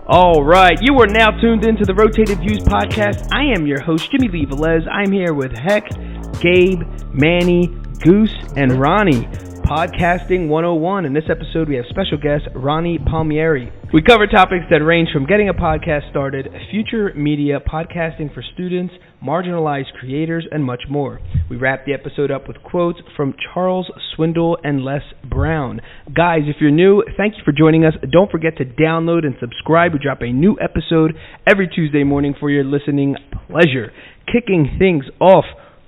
All right, you are now tuned into the Rotated Views podcast. I am your host, Jimmylee Velez. I'm here with Heck, Gabe, Manny, Goose, and Ronnie. Podcasting 101. In this episode, we have special guest Ronnie Palmieri. We cover topics that range from getting a podcast started, future media, podcasting for students, marginalized creators, and much more. We wrap the episode up with quotes from Charles Swindoll Les Brown. Guys, if you're new, thank you for joining us. Don't forget to download and subscribe. We drop a new episode every Tuesday morning for your listening pleasure. Kicking things off,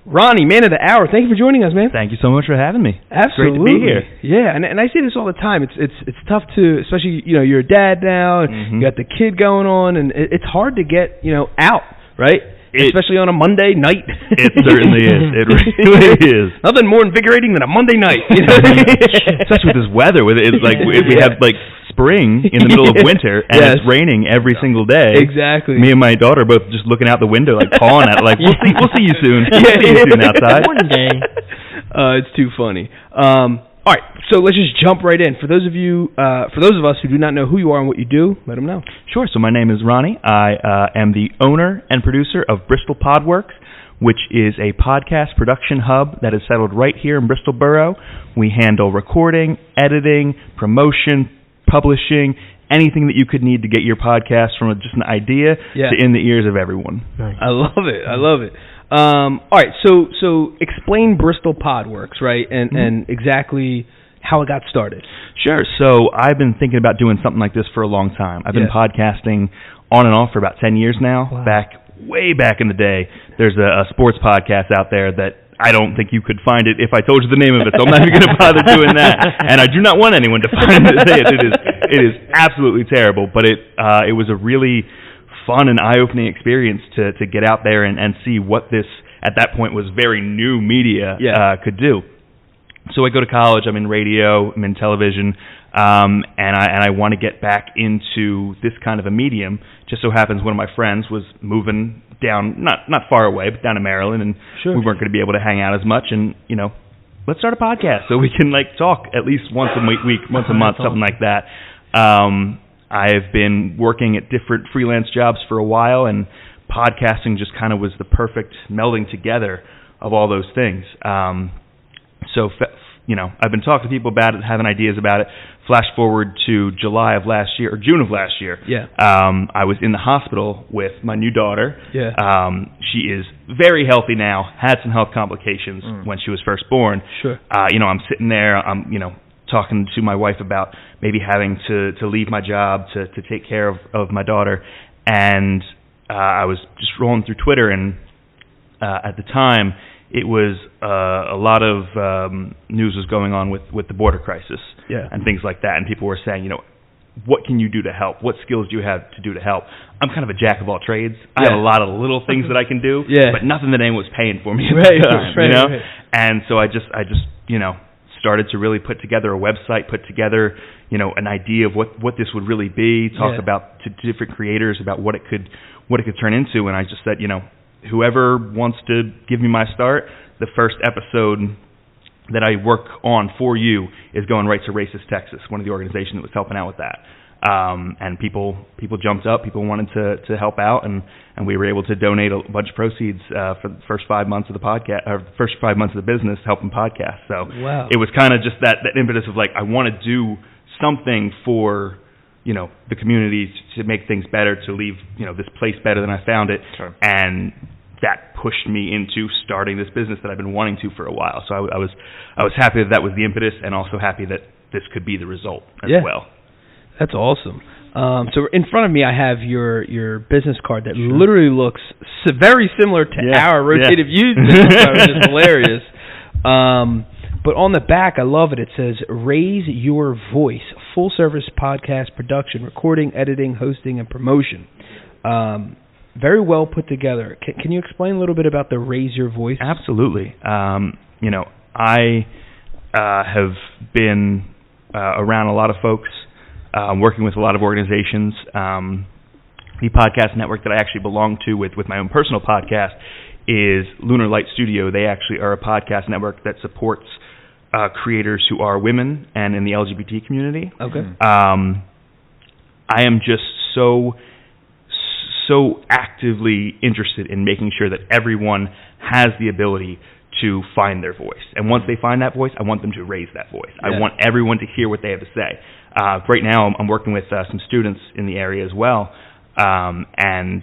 Ronnie, man of the hour, thank you for joining us, man. Thank you so much for having me. Absolutely. It's great to be here. Yeah, and I say this all the time. It's tough to, especially, you're a dad now, and you got the kid going on, and it's hard to get, out, right? Especially on a Monday night. It certainly is. It really is. Nothing more invigorating than a Monday night. Especially with this weather. It's like we have like spring in the middle of winter, and it's raining every single day. Exactly. Me and my daughter are both just looking out the window, like calling at it, like, we'll see you soon. We'll see you soon outside. One day. It's too funny. All right, so let's just jump right in. For those of us who do not know who you are and what you do, let them know. Sure. So my name is Ronnie. I am the owner and producer of Bristol Podworks, which is a podcast production hub that is settled right here in Bristol Borough. We handle recording, editing, promotion, publishing, anything that you could need to get your podcast from just an idea to in the ears of everyone. Nice. I love it. All right, so explain Bristol Podworks, right, and exactly how it got started. Sure. So I've been thinking about doing something like this for a long time. I've been podcasting on and off for about 10 years now. Wow. Way back in the day, there's a sports podcast out there that I don't think you could find it if I told you the name of it, so I'm not even going to bother doing that. And I do not want anyone to find it. It is absolutely terrible, but it was a really fun and eye-opening experience to get out there and see what this, at that point, was very new media could do. So I go to college, I'm in radio, I'm in television, and I want to get back into this kind of a medium. Just so happens one of my friends was moving down, not far away, but down to Maryland, and we weren't going to be able to hang out as much, and, let's start a podcast so we can, talk at least once a month, something like that. I've been working at different freelance jobs for a while, and podcasting just kind of was the perfect melding together of all those things. So I've been talking to people about it, having ideas about it. Flash forward to July of last year, or June of last year. Yeah. I was in the hospital with my new daughter. Yeah. She is very healthy now, had some health complications when she was first born. Sure. I'm sitting there, I'm talking to my wife about maybe having to leave my job to take care of my daughter, and I was just rolling through Twitter, and at the time it was a lot of news was going on with the border crisis and things like that, and people were saying, what can you do to help? What skills do you have to do to help? I'm kind of a jack of all trades. I have a lot of little things that I can do, but nothing that anyone was paying for me at the time, Right. And so I just started to really put together a website, put together, an idea of what this would really be, talk about to different creators about what it could turn into, and I just said, whoever wants to give me my start, the first episode that I work on for you is going right to Racist Texas, one of the organizations that was helping out with that. And people jumped up, people wanted to help out, and we were able to donate a bunch of proceeds for the first 5 months of the podcast, or the first 5 months of the business helping podcasts. So it was kind of just that impetus of I want to do something for the community to make things better, to leave this place better than I found it, and that pushed me into starting this business that I've been wanting to for a while. So I was happy that was the impetus, and also happy that this could be the result as well. That's awesome. So in front of me, I have your business card that literally looks very similar to our Rotated Views business card, which is hilarious. But on the back, I love it. It says, Raise Your Voice, full-service podcast production, recording, editing, hosting, and promotion. Very well put together. Can you explain a little bit about the Raise Your Voice? Absolutely. I have been around a lot of folks, working with a lot of organizations. The podcast network that I actually belong to with my own personal podcast is Lunar Light Studio. They actually are a podcast network that supports creators who are women and in the LGBT community. Okay. I am just so actively interested in making sure that everyone has the ability to find their voice. And once they find that voice, I want them to raise that voice. Yeah. I want everyone to hear what they have to say. Right now, I'm working with some students in the area as well, and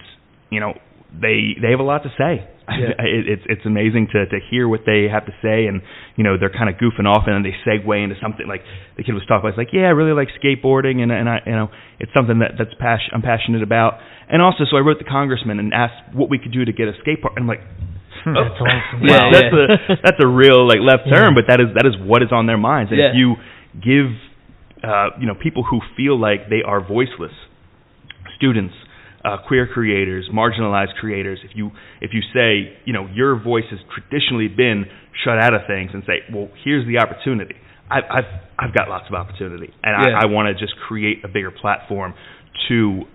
they have a lot to say. Yeah. It's amazing to hear what they have to say, and they're kind of goofing off, and then they segue into something like the kid was talking about. It's like, I really like skateboarding, and I it's something I'm passionate about. And also, so I wrote the congressman and asked what we could do to get a skate park. And I'm like, that's awesome. Wow, that's a real left turn, but that is what is on their minds. And if you give people who feel like they are voiceless, students, queer creators, marginalized creators, if you say, your voice has traditionally been shut out of things, and say, well, here's the opportunity. I've got lots of opportunity, and I want to just create a bigger platform to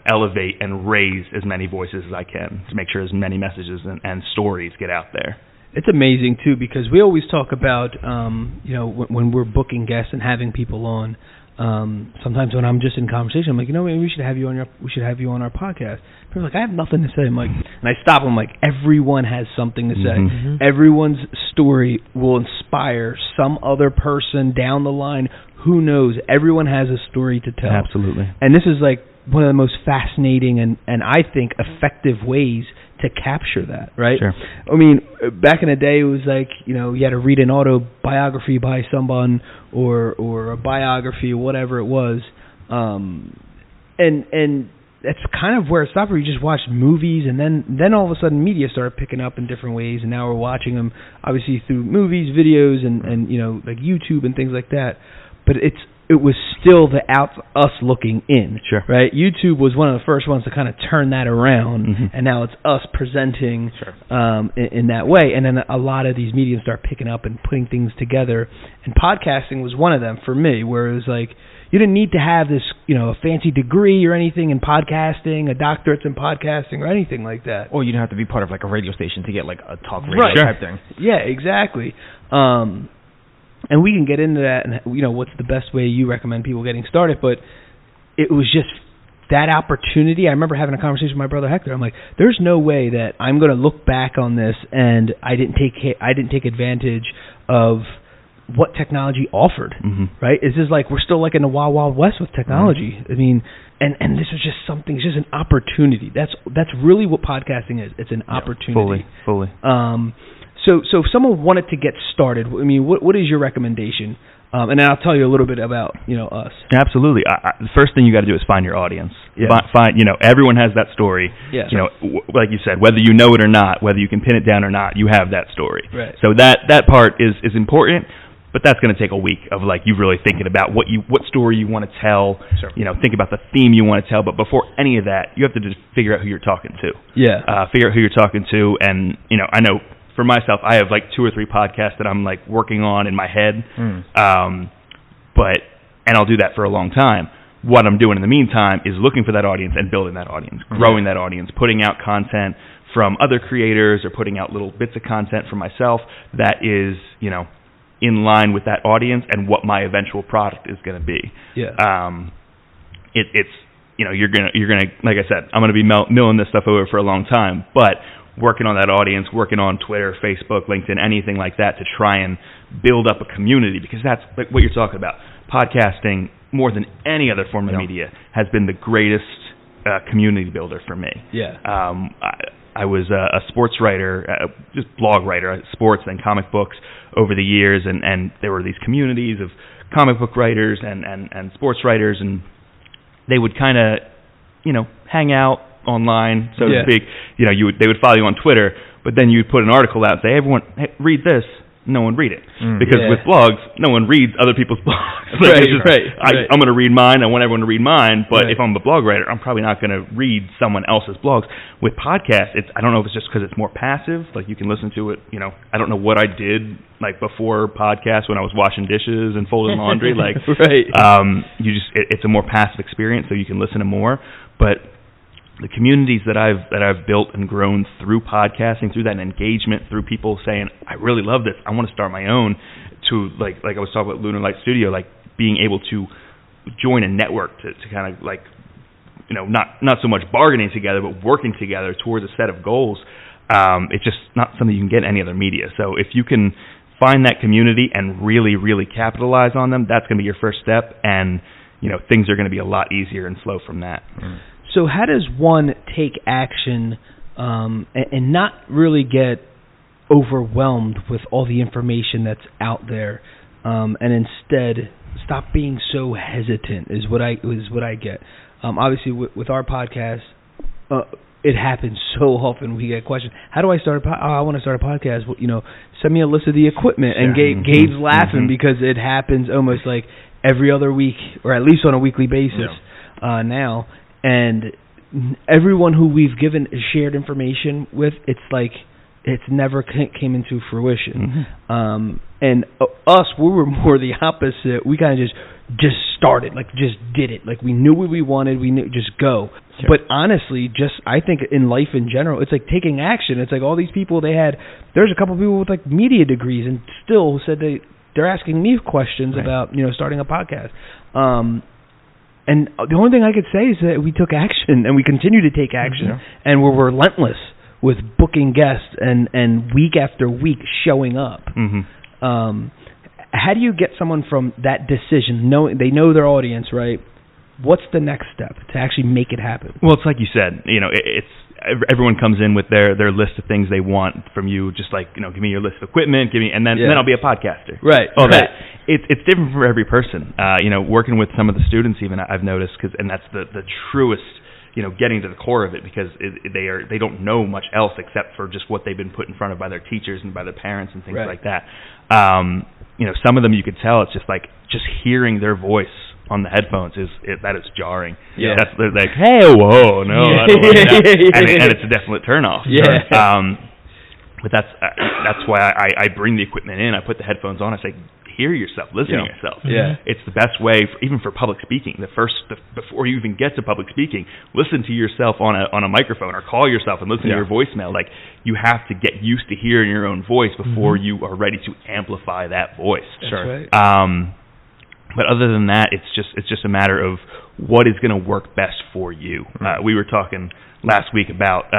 elevate and raise as many voices as I can to make sure as many messages and stories get out there. It's amazing too, because we always talk about when we're booking guests and having people on. Sometimes when I'm just in conversation, I'm like, maybe we should have you on our podcast. People are like, I have nothing to say. I'm like, and I stop. I'm like, everyone has something to say. Mm-hmm. Everyone's story will inspire some other person down the line. Who knows? Everyone has a story to tell. Absolutely. And this is like one of the most fascinating and I think effective ways to capture that, right? Sure. I mean, back in the day, it was like, you had to read an autobiography by someone or a biography or whatever it was. And that's kind of where it stopped, where you just watched movies, and then all of a sudden media started picking up in different ways, and now we're watching them, obviously, through movies, videos, and like YouTube and things like that. But it was still us looking in, sure, right? YouTube was one of the first ones to kind of turn that around, and now it's us presenting in that way. And then a lot of these mediums start picking up and putting things together. And podcasting was one of them for me, where it was like, you didn't need to have this, a fancy degree or anything in podcasting, a doctorate in podcasting or anything like that. Or you don't have to be part of like a radio station to get like a talk radio type thing. Yeah, exactly. And we can get into that and, what's the best way you recommend people getting started. But it was just that opportunity. I remember having a conversation with my brother Hector. I'm like, there's no way that I'm going to look back on this and I didn't take advantage of what technology offered, right? It's just like we're still like in the wild, wild west with technology. I mean, and this is just something, it's just an opportunity. That's really what podcasting is. It's an opportunity. Fully. So if someone wanted to get started, I mean, what is your recommendation? And then I'll tell you a little bit about, us. Absolutely. The first thing you got to do is find your audience. Yeah. Find, everyone has that story. Yeah. Like you said, whether you know it or not, whether you can pin it down or not, you have that story. Right. So that part is important, but that's going to take a week of like you really thinking about what story you want to tell. Sure. Think about the theme you want to tell. But before any of that, you have to just figure out who you're talking to. Yeah. Figure out who you're talking to, and I know. For myself, I have like 2 or 3 podcasts that I'm like working on in my head, and I'll do that for a long time. What I'm doing in the meantime is looking for that audience and building that audience, growing that audience, putting out content from other creators or putting out little bits of content for myself that is, in line with that audience and what my eventual product is going to be. Yeah. It's you're gonna like I said, I'm gonna be milling this stuff over for a long time, but working on that audience, working on Twitter, Facebook, LinkedIn, anything like that to try and build up a community, because that's like what you're talking about. Podcasting, more than any other form of media, has been the greatest community builder for me. Yeah. I was a sports writer, just blog writer, sports and comic books over the years, and there were these communities of comic book writers and sports writers, and they would kind of, hang out online, so to speak. They would follow you on Twitter, but then you'd put an article out and say, everyone, hey, read this. No one read it. Because with blogs, no one reads other people's blogs. I'm going to read mine. I want everyone to read mine, but if I'm a blog writer, I'm probably not going to read someone else's blogs. With podcasts, I don't know if it's just because it's more passive. Like you can listen to it, I don't know what I did like before podcasts when I was washing dishes and folding laundry. Like, it's a more passive experience, so you can listen to more. But the communities that I've built and grown through podcasting, through that engagement, through people saying, I really love this, I want to start my own, to like I was talking about Lunar Light Studio, like being able to join a network to kind of like, not so much bargaining together, but working together towards a set of goals. It's just not something you can get in any other media. So if you can find that community and really, really capitalize on them, that's going to be your first step, and things are going to be a lot easier and flow from that. So how does one take action and not really get overwhelmed with all the information that's out there, and instead stop being so hesitant? Is what I get. Obviously, with our podcast, it happens so often. We get questions. How do I start I want to start a podcast. Well, send me a list of the equipment. And Gabe's laughing because it happens almost like every other week, or at least on a weekly basis now. And everyone who we've given shared information with, it's like it's never came into fruition. And us, we were more the opposite. We kind of just started, just did it. Like we knew what we wanted. We knew, just go. Sure. But honestly, I think in life in general, it's like taking action. It's like all these people there's a couple of people with like media degrees and still said they're asking me questions about, starting a podcast. And the only thing I could say is that we took action and we continue to take action, and we're relentless with booking guests and week after week showing up. How do you get someone from that decision, knowing they know their audience, right? What's the next step to actually make it happen? Well, it's like you said, it's everyone comes in with their list of things they want from you, just like, give me your list of equipment, and then I'll be a podcaster. Right. All that. It's different for every person. Working with some of the students, even I've noticed, and that's the truest, getting to the core of it, because they don't know much else except for just what they've been put in front of by their teachers and by their parents and things like that. Some of them you could tell it's just like just hearing their voice on the headphones that is jarring. Yeah, they're like, hey, whoa, no, I don't like that. And it's a definite turnoff. Yeah. But that's why I bring the equipment in. I put the headphones on. I say, hear yourself, listen to yourself. Yeah. It's the best way, even for public speaking. Before you even get to public speaking, listen to yourself on a microphone, or call yourself and listen to your voicemail. Like, you have to get used to hearing your own voice before you are ready to amplify that voice. That's right. But other than that, it's just a matter of what is going to work best for you. We were talking last week about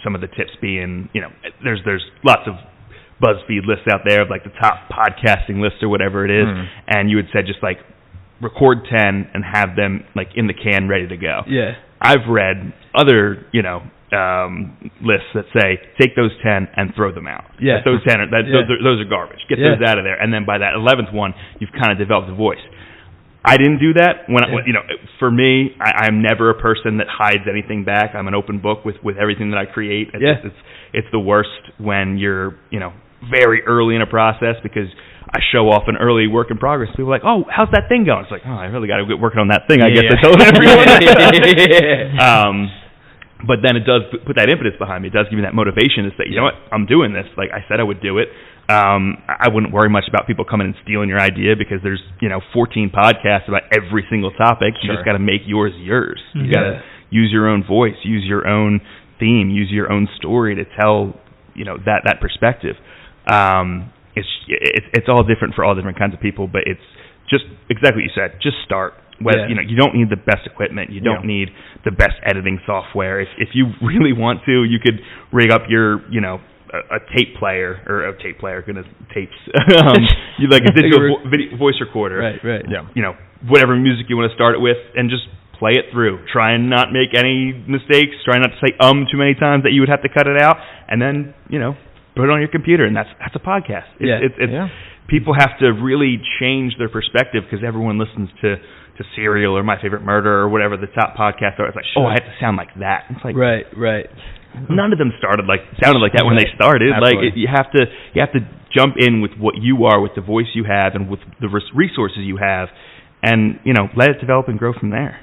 some of the tips being, there's lots of BuzzFeed lists out there of like the top podcasting lists or whatever it is, and you had said just like record 10 and have them like in the can ready to go. Yeah. I've read other, lists that say take those 10 and throw them out. Yeah. Those 10 those are garbage. Get those out of there. And then by that 11th one, you've kind of developed a voice. I didn't do that. For me, I'm never a person that hides anything back. I'm an open book with everything that I create. It's the worst when you're, very early in a process, because I show off an early work in progress. People are like, oh, how's that thing going? It's like, oh, I really got to get working on that thing. I guess I told everyone. But then it does put that impetus behind me. It does give me that motivation to say, you know what, I'm doing this. Like I said I would do it. I wouldn't worry much about people coming and stealing your idea, because there's 14 podcasts about every single topic. You just got to make yours. You got to use your own voice, use your own theme, use your own story to tell that perspective. It's all different for all different kinds of people, but it's just exactly what you said. Just start. You don't need the best equipment. You don't need the best editing software. If you really want to, you could rig up your a tape player, or a tape player, goodness, tapes. You like a digital voice recorder. Right. Yeah. Whatever music you want to start it with, and just play it through. Try and not make any mistakes. Try not to say too many times that you would have to cut it out, and then put it on your computer, and that's a podcast. People have to really change their perspective, because everyone listens to Serial or My Favorite Murder or whatever the top podcasts are. It's like, I have to sound like that. It's like, right. None of them sounded like that when they started. Absolutely. Like you have to jump in with what you are, with the voice you have, and with the resources you have, and let it develop and grow from there.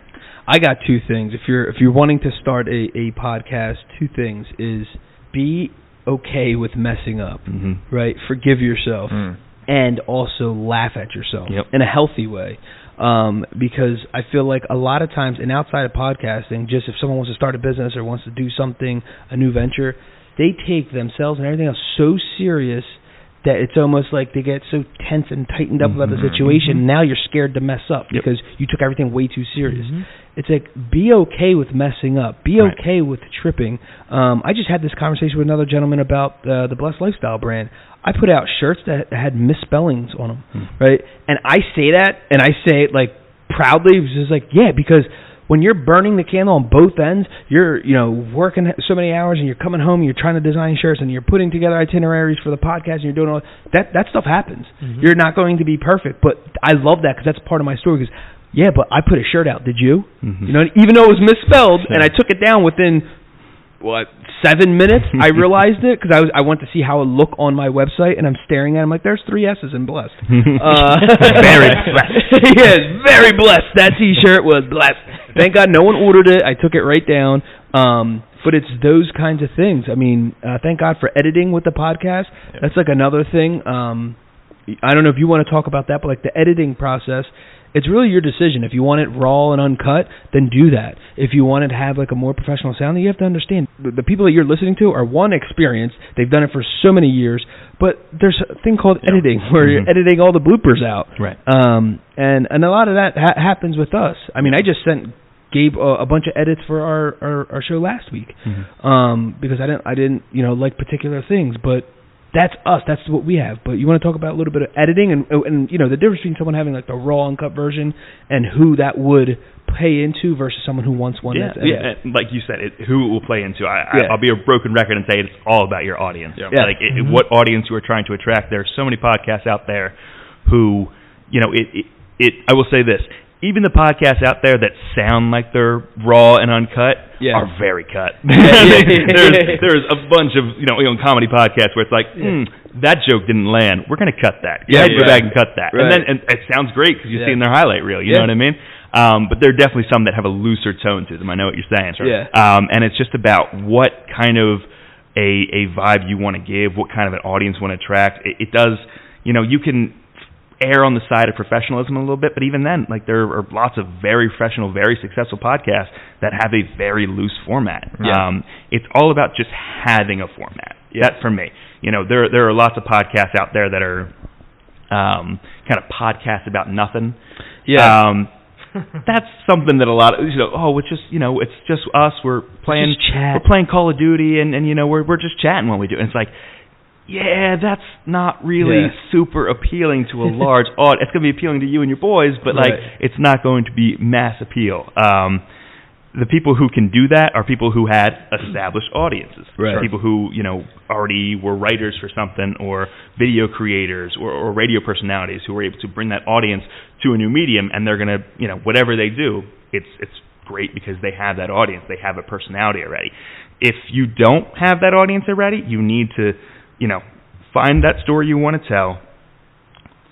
I got two things. If you're wanting to start a podcast, two things is be okay with messing up, right? Forgive yourself, and also laugh at yourself in a healthy way. Because I feel like a lot of times, and outside of podcasting, just if someone wants to start a business or wants to do something, a new venture, they take themselves and everything else so serious that it's almost like they get so tense and tightened up about the situation. Now you're scared to mess up because you took everything way too serious. It's like, be okay with messing up. Be okay with tripping. I just had this conversation with another gentleman about the Blessed Lifestyle brand. I put out shirts that had misspellings on them, right? And I say that, and I say it like proudly, just like, yeah, because when you're burning the candle on both ends, you're working so many hours, and you're coming home, and you're trying to design shirts, and you're putting together itineraries for the podcast, and you're doing all that. That stuff happens. You're not going to be perfect, but I love that because that's part of my story. Because yeah, but I put a shirt out. Did you? You know, even though it was misspelled, and I took it down within 7 minutes, I realized it because I went to see how it looked on my website, and I'm staring at it. I'm like, there's 3 S's in blessed. Very blessed. Yes, very blessed. That T-shirt was blessed. Thank God no one ordered it. I took it right down. But it's those kinds of things. I mean, thank God for editing with the podcast. That's like another thing. I don't know if you want to talk about that, but like the editing process, it's really your decision. If you want it raw and uncut, then do that. If you want it to have like a more professional sound, then you have to understand the people that you're listening to are experienced. They've done it for so many years. But there's a thing called editing where you're editing all the bloopers out. Right. And a lot of that happens with us. I mean, I just sent Gabe a bunch of edits for our show last week because I didn't like particular things, but that's us. That's what we have. But you want to talk about a little bit of editing and the difference between someone having like the raw uncut version and who that would play into versus someone who wants one that's edited. Yeah, like you said, who it will play into. I'll be a broken record and say it's all about your audience. Yeah. Like what audience you are trying to attract. There are so many podcasts out there who, I will say this. Even the podcasts out there that sound like they're raw and uncut are very cut. There's a bunch of comedy podcasts where it's like that joke didn't land. We're going to cut that. Go back and cut that. Right. And it sounds great because you see in their highlight reel. You know what I mean? But there are definitely some that have a looser tone to them. I know what you're saying. Sure. Yeah. And it's just about what kind of a vibe you want to give, what kind of an audience you want to attract. It does. You can err on the side of professionalism a little bit, but even then, like there are lots of very professional, very successful podcasts that have a very loose format. It's all about just having a format. That for me, there are lots of podcasts out there that are kind of podcasts about nothing. That's something that a lot of it's just us. We're playing Call of Duty, and we're just chatting when we do it. And it's like, yeah, that's not really super appealing to a large audience. It's going to be appealing to you and your boys, but it's not going to be mass appeal. The people who can do that are people who had established audiences. Right. People who, already were writers for something, or video creators, or radio personalities who were able to bring that audience to a new medium, and they're going to, whatever they do, it's great because they have that audience. They have a personality already. If you don't have that audience already, you need to find that story you want to tell,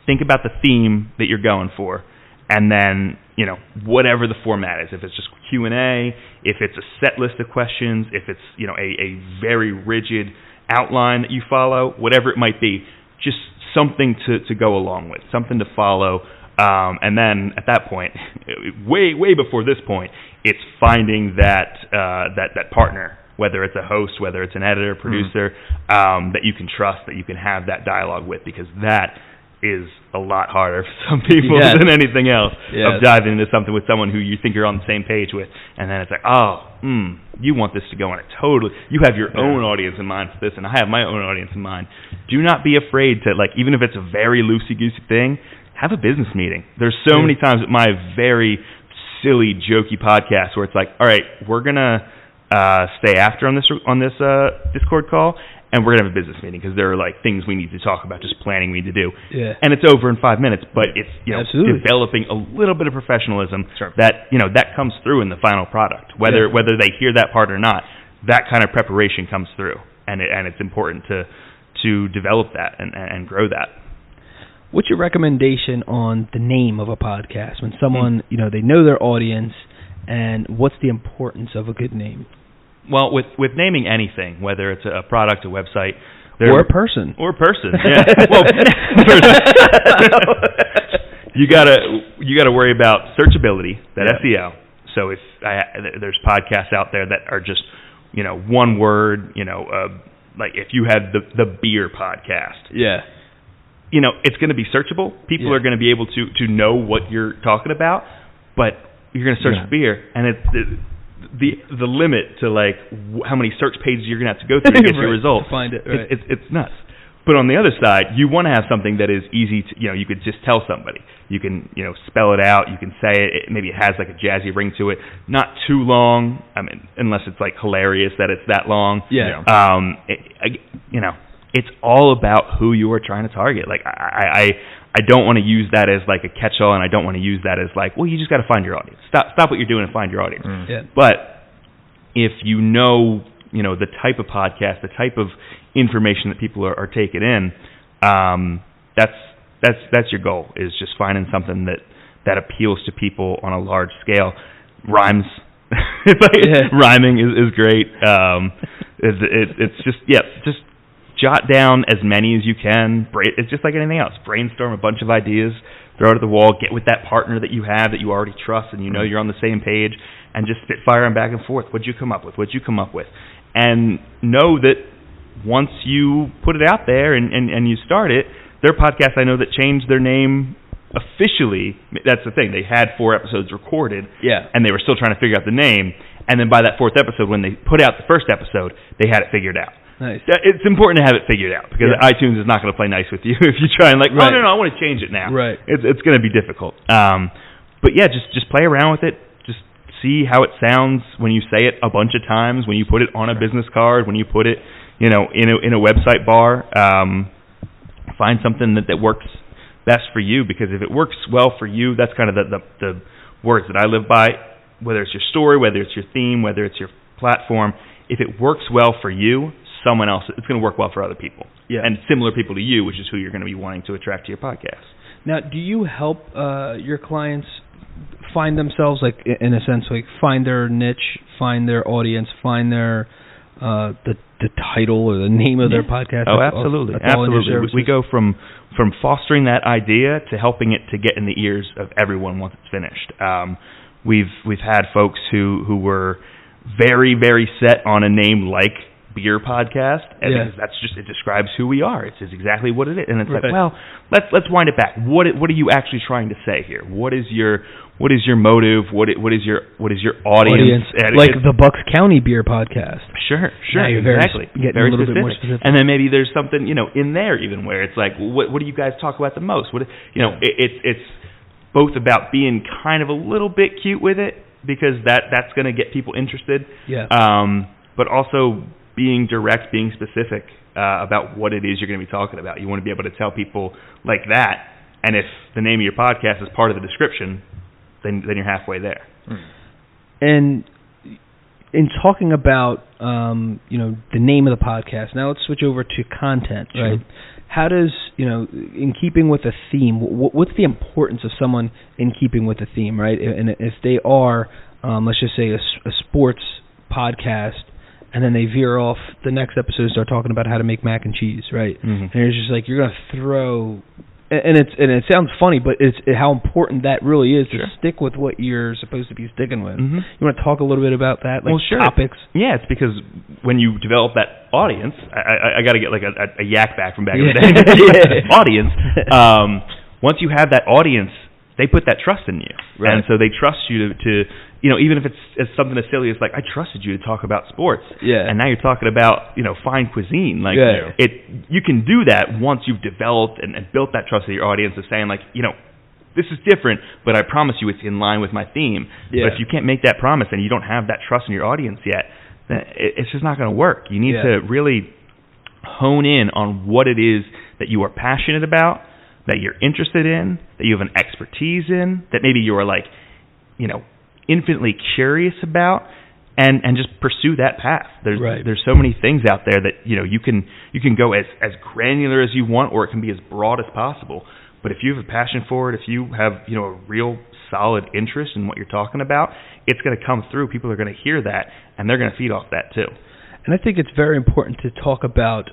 think about the theme that you're going for, and then, whatever the format is, if it's just Q&A, if it's a set list of questions, if it's, a very rigid outline that you follow, whatever it might be, just something to go along with, something to follow, and then at that point, way before this point, it's finding that partner, whether it's a host, whether it's an editor, producer, that you can trust, that you can have that dialogue with, because that is a lot harder for some people than anything else, of diving into something with someone who you think you're on the same page with, and then it's like, you want this to go on you have your own audience in mind for this, and I have my own audience in mind. Do not be afraid to, even if it's a very loosey-goosey thing, have a business meeting. There's so many times with my very silly, jokey podcast where it's like, all right, we're going to stay after on this Discord call, and we're going to have a business meeting because there are things we need to talk about, just planning we need to do. Yeah. And it's over in 5 minutes, but it's developing a little bit of professionalism that that comes through in the final product. Whether they hear that part or not, that kind of preparation comes through, and it's important to develop that and grow that. What's your recommendation on the name of a podcast when someone they know their audience, and what's the importance of a good name? Well, with naming anything, whether it's a product, a website, or a person, yeah. Well, you gotta worry about searchability, that SEO. So if there's podcasts out there that are just one word, like if you had the beer podcast, it's going to be searchable. People are going to be able to know what you're talking about, but you're going to search beer, and it's the limit to like how many search pages you're going to have to go through to get your result. Find it. Right. It's nuts. But on the other side, you want to have something that is easy to, you could just tell somebody. You can, spell it out. You can say it. Maybe it has like a jazzy ring to it. Not too long. I mean, unless it's like hilarious that it's that long. Yeah. It's all about who you are trying to target. Like I don't want to use that as like a catch-all, and I don't want to use that as like, well, you just got to find your audience. Stop what you're doing and find your audience. Yeah. But if the type of podcast, the type of information that people are taking in, that's your goal, is just finding something that appeals to people on a large scale. Rhymes. Rhyming is great. It's just jot down as many as you can. It's just like anything else. Brainstorm a bunch of ideas, throw it at the wall, get with that partner that you have that you already trust and you're on the same page, and just spitfire them back and forth. What'd you come up with? And know that once you put it out there and you start it, there are podcasts I know that changed their name officially. That's the thing. They had 4 episodes recorded, and they were still trying to figure out the name. And then by that 4th episode, when they put out the first episode, they had it figured out. Nice. It's important to have it figured out, because iTunes is not going to play nice with you if you try and no, I want to change it now. Right. It's going to be difficult. But yeah, just play around with it. Just see how it sounds when you say it a bunch of times, when you put it on a business card, when you put it, in a website bar. Find something that works best for you, because if it works well for you, that's kind of the words that I live by. Whether it's your story, whether it's your theme, whether it's your platform, if it works well for you, someone else, it's going to work well for other people. Yeah. And similar people to you, which is who you're going to be wanting to attract to your podcast. Now, do you help your clients find themselves, like, in a sense, like find their niche, find their audience, find their the title or the name of their podcast? Oh, absolutely. Absolutely. We go from fostering that idea to helping it to get in the ears of everyone once it's finished. We've had folks who were very, very set on a name like Beer Podcast, and that's just, it describes who we are. It's exactly what it is, and it's like, well, let's wind it back. What are you actually trying to say here? What is your motive? What is your audience? Like the Bucks County Beer Podcast. Sure, exactly. Getting very a little specific. bit more specific. And then maybe there's something in there even where it's like, what do you guys talk about the most? It's both about being kind of a little bit cute with it, because that's going to get people interested. Yeah. But also being direct, being specific about what it is you're going to be talking about. You want to be able to tell people like that, and if the name of your podcast is part of the description, then you're halfway there. And in talking about the name of the podcast, now let's switch over to content, right? How does, in keeping with a theme, what's the importance of someone in keeping with a theme, right? And if they are, let's just say, a sports podcast, and then they veer off the next episode and start talking about how to make mac and cheese, right? And it's just like, you're going to throw, and it sounds funny, but it's how important that really is to stick with what you're supposed to be sticking with. You want to talk a little bit about that, like topics? Yeah, it's because when you develop that audience, I got to get like a yak back from back in the day. Audience. Once you have that audience, they put that trust in you, and so they trust you to even if it's something as silly as like, I trusted you to talk about sports, and now you're talking about fine cuisine. Like you can do that once you've developed and built that trust of your audience of saying like, this is different, but I promise you it's in line with my theme. But if you can't make that promise and you don't have that trust in your audience yet, then it's just not going to work. You need to really hone in on what it is that you are passionate about, that you're interested in, that you have an expertise in, that maybe you are like, infinitely curious about, and just pursue that path. There's so many things out there that you can go as granular as you want, or it can be as broad as possible. But if you have a passion for it, if you have a real solid interest in what you're talking about, it's going to come through. People are going to hear that, and they're going to feed off that too. And I think it's very important to talk about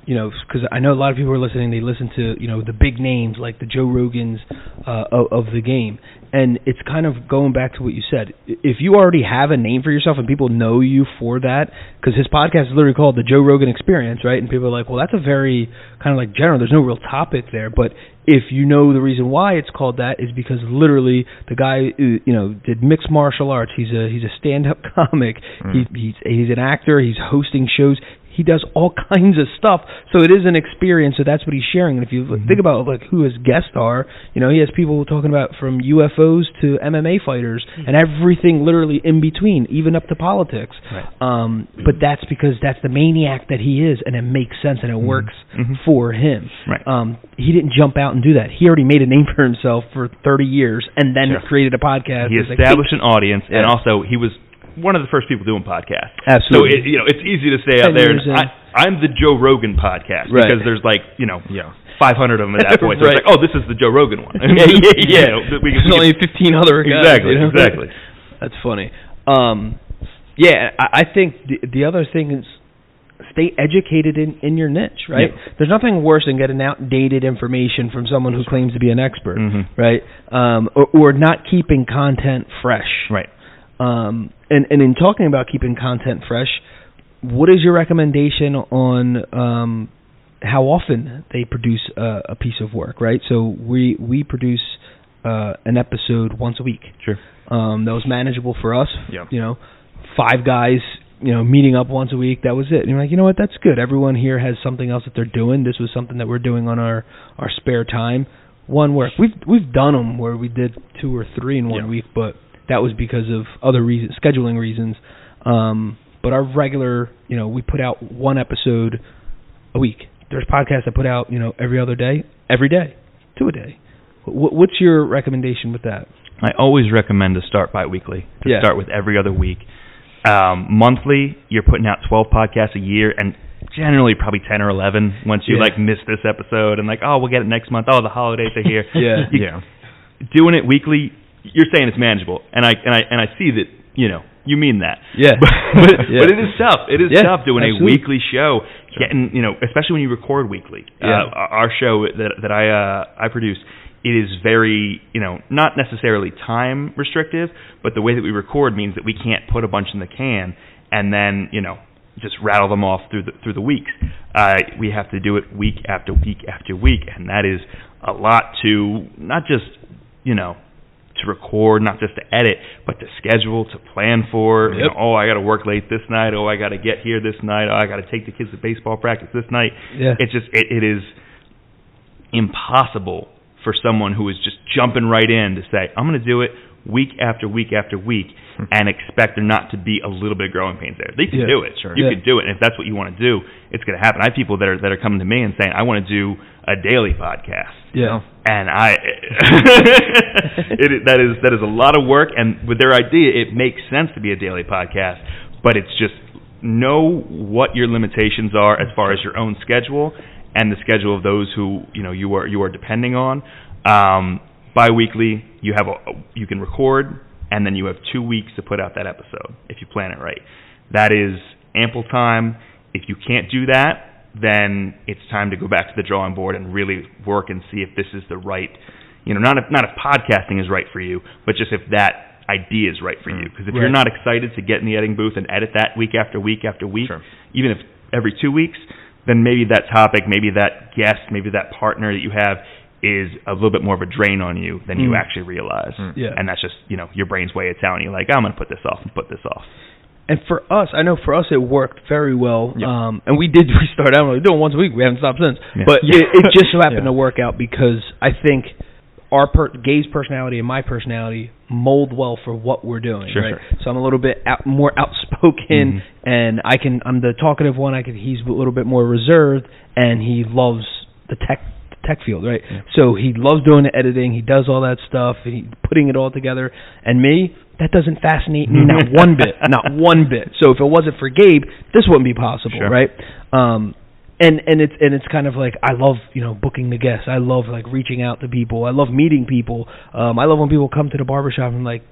because I know a lot of people are listening, they listen to, the big names like the Joe Rogans of the game. And it's kind of going back to what you said. If you already have a name for yourself and people know you for that, because his podcast is literally called The Joe Rogan Experience, right? And people are like, well, that's a very kind of like general, there's no real topic there. But if you know the reason why it's called that is because literally the guy, did mixed martial arts. He's a stand-up comic. He's an actor. He's hosting shows. He does all kinds of stuff, so it is an experience. So that's what he's sharing. And if you think about like who his guests are, he has people talking about from UFOs to MMA fighters and everything literally in between, even up to politics. Right. But that's because that's the maniac that he is, and it makes sense and it works for him. Right. He didn't jump out and do that. He already made a name for himself for 30 years and then created a podcast. He established an audience, and also he was one of the first people doing podcasts. Absolutely. So it's easy to say out there, I'm the Joe Rogan podcast, because there's 500 of them at that point. So it's like, oh, this is the Joe Rogan one. There's only 15 other guys. Exactly. That's funny. I think the other thing is stay educated in your niche, right? Yeah. There's nothing worse than getting outdated information from someone who claims to be an expert, right? Or not keeping content fresh. Right. And in talking about keeping content fresh, what is your recommendation on how often they produce a piece of work, right? So we produce an episode once a week. Sure. That was manageable for us. Yeah. 5 guys, meeting up once a week. That was it. And you're like, you know what? That's good. Everyone here has something else that they're doing. This was something that we're doing on our spare time. One work. We've done them where we did 2 or 3 in 1 week, but that was because of other reasons, scheduling reasons. But our regular, we put out 1 episode a week. There's podcasts that put out, every other day, 2 a day. What's your recommendation with that? I always recommend to start bi-weekly, start with every other week. Monthly, you're putting out 12 podcasts a year, and generally probably 10 or 11 once you miss this episode and we'll get it next month. Oh, the holidays are here. Doing it weekly, you're saying it's manageable, and I see that you mean that. Yeah. But it is tough. It is tough doing a weekly show. Getting especially when you record weekly. Our show that I produce, it is very not necessarily time restrictive, but the way that we record means that we can't put a bunch in the can and then just rattle them off through the weeks. We have to do it week after week after week, and that is a lot to not just to record, not just to edit, but to schedule, to plan for. Yep. I got to work late this night. I got to get here this night. I got to take the kids to baseball practice this night. Yeah. It's just it is impossible for someone who is just jumping right in to say, I'm going to do it week after week after week and expect there not to be a little bit of growing pains there. They can do it. Sure. You can do it. And if that's what you want to do, it's going to happen. I have people that are coming to me and saying, I want to do a daily podcast. Yeah. And that is a lot of work, and with their idea, it makes sense to be a daily podcast, but it's just know what your limitations are as far as your own schedule and the schedule of those who you are depending on. Bi-weekly, you can record, and then you have 2 weeks to put out that episode if you plan it right. That is ample time. If you can't do that, then it's time to go back to the drawing board and really work and see if this is the right, not if podcasting is right for you, but just if that idea is right for you. Because if you're not excited to get in the editing booth and edit that week after week after week, even if every 2 weeks, then maybe that topic, maybe that guest, maybe that partner that you have is a little bit more of a drain on you than you actually realize. And that's just, your brain's way of telling you, I'm going to put this off and put this off. And for us, I know for us it worked very well. Yep. And we started out doing it once a week. We haven't stopped since. Yeah. But it just so happened to work out because I think Gabe's personality and my personality mold well for what we're doing. Sure, right? Sure. So I'm a little bit more outspoken, and I'm the talkative one. He's a little bit more reserved, and he loves the tech field, right? Yeah. So he loves doing the editing. He does all that stuff, and he's putting it all together. And me, that doesn't fascinate me not one bit, not one bit. So if it wasn't for Gabe, this wouldn't be possible, right? And it's kind of like, I love, booking the guests. I love like reaching out to people. I love meeting people. I love when people come to the barbershop and like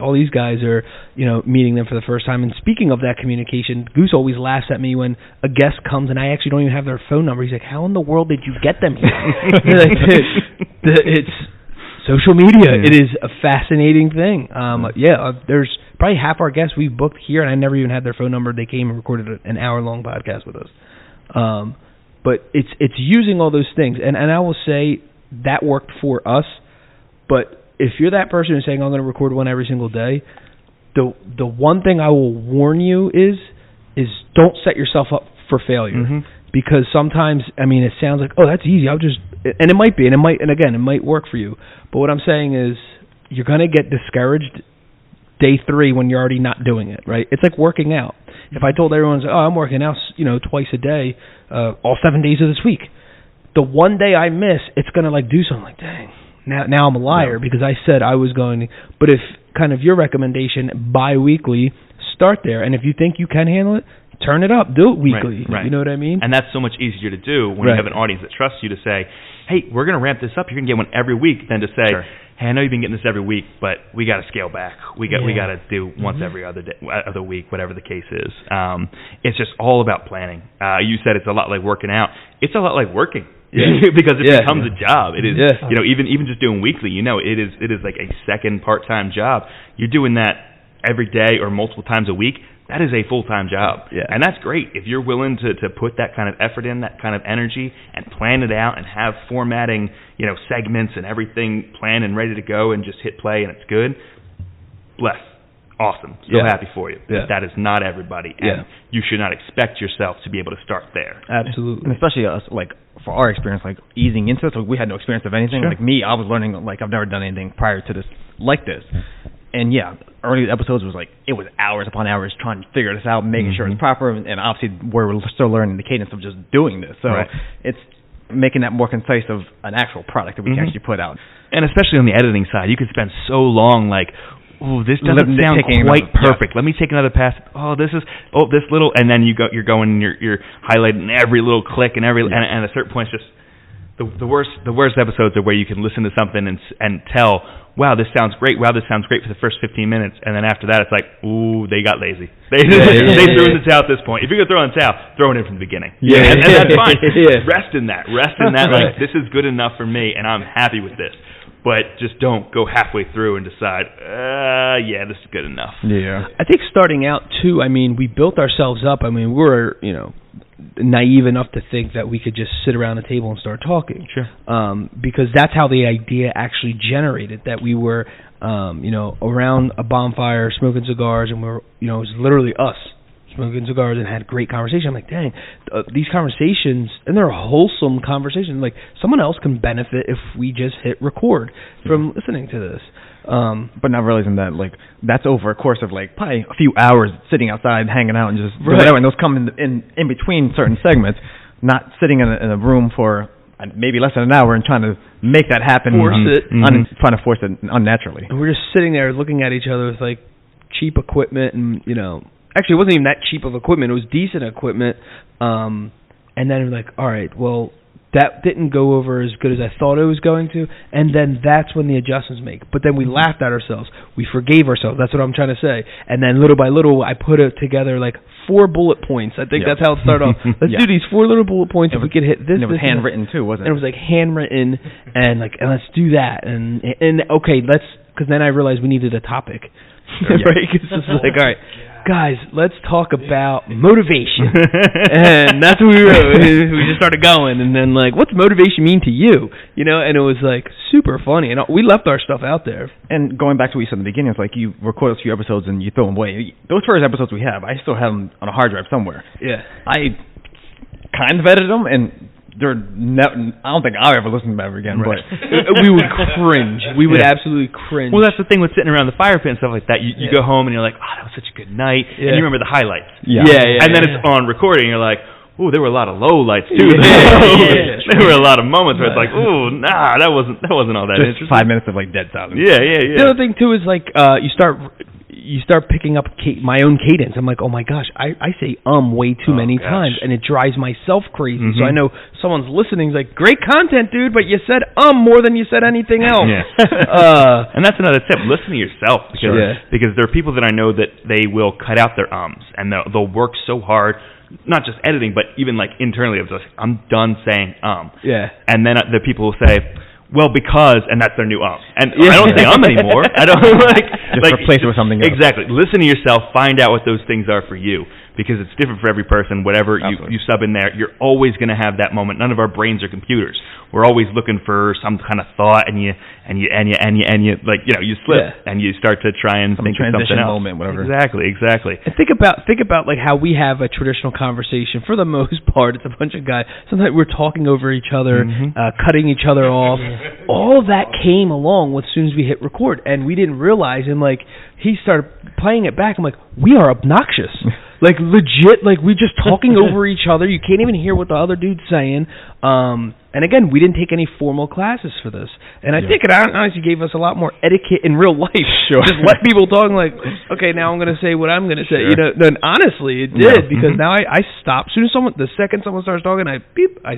all these guys are, meeting them for the first time. And speaking of that communication, Goose always laughs at me when a guest comes and I actually don't even have their phone number. He's like, how in the world did you get them here? Like, it's social media. Yeah. It is a fascinating thing. There's probably half our guests we've booked here and I never even had their phone number. They came and recorded an hour-long podcast with us. But it's using all those things, and I will say that worked for us. But if you're that person who's saying I'm going to record one every single day, the one thing I will warn you is don't set yourself up for failure, because sometimes it sounds like, oh, that's easy. And it might be, and it might work for you. But what I'm saying is you're going to get discouraged day 3 when you're already not doing it, right? It's like working out. If I told everyone, I'm working out, twice a day, all 7 days of this week, the one day I miss, it's going to like do something like, dang, now I'm a liar because I said I was going to. But if kind of your recommendation, bi-weekly, start there. And if you think you can handle it, turn it up, do it weekly. Right. You know what I mean? And that's so much easier to do when you have an audience that trusts you to say, hey, we're going to ramp this up. You're going to get one every week, than to say, hey, I know you've been getting this every week, but we got to scale back. We got to do once every other week, whatever the case is. It's just all about planning. You said it's a lot like working out. It's a lot like working. Because it becomes a job. It is, even just doing weekly, it is like a second part-time job. You're doing that every day or multiple times a week. That is a full-time job. Yeah. And that's great. If you're willing to put that kind of effort in, that kind of energy, and plan it out and have formatting, segments and everything planned and ready to go and just hit play and it's good, bless. Awesome. So happy for you. Yeah. That is not everybody. And you should not expect yourself to be able to start there. Absolutely. And especially us, like, for our experience, like, easing into it. So we had no experience of anything. Sure. Like me, I was learning, like, I've never done anything prior to this like this. And early episodes was like, it was hours upon hours trying to figure this out, making sure it's proper, and obviously we're still learning the cadence of just doing this. So it's making that more concise of an actual product that we can actually put out. And especially on the editing side, you could spend so long like, oh, this doesn't sound quite perfect. Let me take another pass. Oh, this little, and then you're going and you're highlighting every little click and and at a certain point, it's just the worst episodes are where you can listen to something and tell, wow, this sounds great. Wow, this sounds great for the first 15 minutes, and then after that, it's like, ooh, they got lazy. They threw in the towel at this point. If you're gonna throw in the towel, throw it in from the beginning. And that's fine. Rest in that. Like, this is good enough for me, and I'm happy with this. But just don't go halfway through and decide, this is good enough. Yeah. I think starting out, too, we built ourselves up. We're, naive enough to think that we could just sit around a table and start talking. Sure. Because that's how the idea actually generated, that we were, around a bonfire smoking cigars, and it was literally us smoking cigars and had great conversation. I'm like, dang, these conversations, and they're wholesome conversations. Like, someone else can benefit if we just hit record from listening to this. But not realizing that, like, that's over a course of, like, probably a few hours sitting outside, hanging out, and just doing whatever. And those come in between certain segments, not sitting in a room for maybe less than an hour and trying to make that happen. Trying to force it unnaturally. And we're just sitting there looking at each other with, like, cheap equipment and, actually, it wasn't even that cheap of equipment. It was decent equipment. And then we're like, all right, well, that didn't go over as good as I thought it was going to. And then that's when the adjustments make. But then we laughed at ourselves. We forgave ourselves. That's what I'm trying to say. And then little by little, I put it together like 4 bullet points. I think that's how it started off. Let's do these 4 little bullet points. If we could hit this. And it was handwritten too, wasn't it? And it was like handwritten and let's do that. And okay, because then I realized we needed a topic. Right? Because it's like, all right. Guys, let's talk about motivation. And that's what we wrote. We just started going. And then, like, what's motivation mean to you? And it was, like, super funny. And we left our stuff out there. And going back to what you said in the beginning, it's like you record a few episodes and you throw them away. Those first episodes we have, I still have them on a hard drive somewhere. Yeah. I kind of edited them, and I don't think I'll ever listen to them ever again. Right. But we would cringe. We would absolutely cringe. Well, that's the thing with sitting around the fire pit and stuff like that. You go home and you're like, oh, that was such a good night. And you remember the highlights. Yeah. And then it's on recording and you're like, ooh, there were a lot of low lights too. There were a lot of moments where it's like, ooh, nah, that wasn't all that just interesting. 5 minutes of like dead silence. Yeah. The other thing too is like you you start picking up my own cadence. I'm like, oh my gosh, I say way too many times, and it drives myself crazy. So I know someone's listening is like, great content, dude, but you said more than you said anything else. Yeah. And that's another tip. Listen to yourself, because there are people that I know that they will cut out their and they'll work so hard, not just editing, but even like internally. I'm done saying Yeah. And then the people will say, well, because, and that's their new and I don't say anymore. I don't just replace it with something else. Exactly. Listen to yourself. Find out what those things are for you, because it's different for every person. Whatever you sub in there, you're always going to have that moment. None of our brains are computers. We're always looking for some kind of thought, and you like, you slip and you start to try and think of something else. Moment, whatever. Exactly. And think about like how we have a traditional conversation. For the most part, it's a bunch of guys. Sometimes we're talking over each other, cutting each other off. All of that came along as soon as we hit record, and we didn't realize. And like he started playing it back. I'm like, we are obnoxious. Like legit, like we're just talking over each other. You can't even hear what the other dude's saying. And again, we didn't take any formal classes for this. And I think it honestly gave us a lot more etiquette in real life. Sure. Just let people talk like, okay, now I'm going to say what I'm going to say. Sure. Then honestly, it did, because now I stop. As soon as the second someone starts talking, I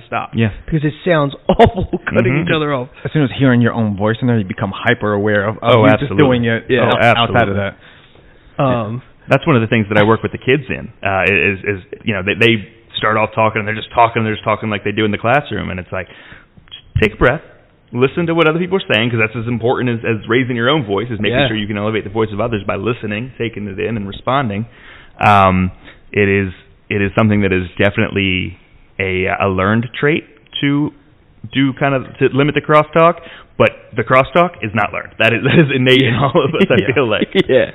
stop. Yeah. Because it sounds awful cutting each other off. As soon as hearing your own voice in there, you become hyper aware of just doing it outside of that. That's one of the things that I work with the kids in. Is they start off talking and they're just talking like they do in the classroom, and it's like, just take a breath, listen to what other people are saying, because that's as important as raising your own voice, is making sure you can elevate the voice of others by listening, taking it in, and responding. It is something that is definitely a learned trait to do, kind of to limit the crosstalk, but the crosstalk is not learned. That is innate in all of us. I feel like. Yeah.